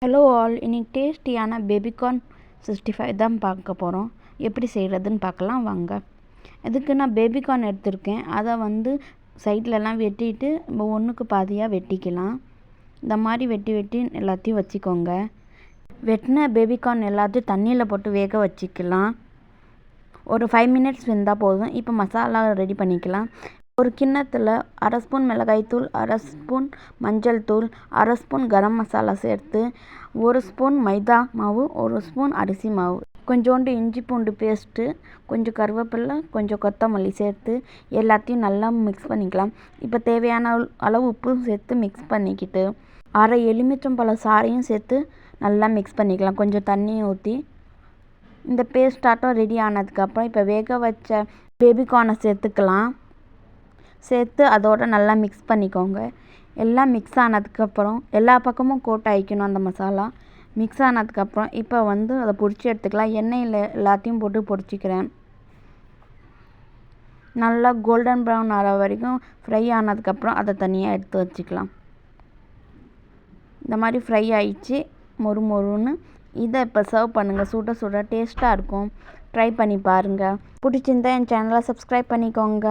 Hello all, இன்னைக்கு டேஸ்டியான baby corn 65 தான் பார்க்க போகிறோம். எப்படி செய்கிறதுன்னு பார்க்கலாம் வாங்க. இதுக்கு நான் பேபிகார்ன் எடுத்திருக்கேன். அதை சைட்லலாம் வெட்டிட்டு ஒன்றுக்கு பாதியாக வெட்டிக்கலாம். இந்த மாதிரி வெட்டி எல்லாத்தையும் வச்சுக்கோங்க. வெட்டின பேபிகார்ன் எல்லாத்தையும் தண்ணியில் போட்டு வேக வச்சுக்கலாம். ஒரு 5 மினிட்ஸ் வெந்தால் போதும். இப்போ மசாலா ரெடி பண்ணிக்கலாம். ஒரு கிண்ணத்தில் 1/2 ஸ்பூன் மிளகாய்த்தூள், 1/2 ஸ்பூன் மஞ்சள் தூள், 1/2 ஸ்பூன் கரம் மசாலா சேர்த்து 1 ஸ்பூன் மைதா மாவு, 1 ஸ்பூன் அரிசி மாவு, கொஞ்சோண்டு இஞ்சி பூண்டு பேஸ்ட்டு, கொஞ்சம் கருவேப்பிலை, கொஞ்சம் கொத்தமல்லி சேர்த்து எல்லாத்தையும் நல்லா மிக்ஸ் பண்ணிக்கலாம். இப்போ தேவையான அளவு உப்பும் சேர்த்து மிக்ஸ் பண்ணிக்கிட்டு 1/2 எலுமிச்சம்பழம் சாறையும் சேர்த்து நல்லா மிக்ஸ் பண்ணிக்கலாம். கொஞ்சம் தண்ணியும் ஊற்றி இந்த பேஸ்டாட்டம் ரெடி ஆனதுக்கப்புறம் இப்போ வேக வச்ச பேபிகார்னை சேர்த்து அதோட நல்லா மிக்ஸ் பண்ணிக்கோங்க. எல்லாம் மிக்ஸ் ஆனதுக்கப்புறம் எல்லா பக்கமும் கோட் ஆகிக்கணும் அந்த மசாலா. மிக்ஸ் ஆனதுக்கப்புறம் இப்போ அதை பொரிச்சு எடுத்துக்கலாம். எண்ணெயில் எல்லாத்தையும் போட்டு பொரிச்சிக்கிறேன். நல்லா கோல்டன் ப்ரௌன் ஆகிற வரைக்கும் ஃப்ரை ஆனதுக்கப்புறம் அதை தனியாக எடுத்து வச்சுக்கலாம். இந்த மாதிரி ஃப்ரை ஆயிடுச்சு மொறுன்னு. இதை இப்போ சர்வ் பண்ணுங்கள். சுட டேஸ்ட்டாக இருக்கும். ட்ரை பண்ணி பாருங்கள். பிடிச்சிருந்தா என் சேனலை சப்ஸ்கிரைப் பண்ணிக்கோங்க.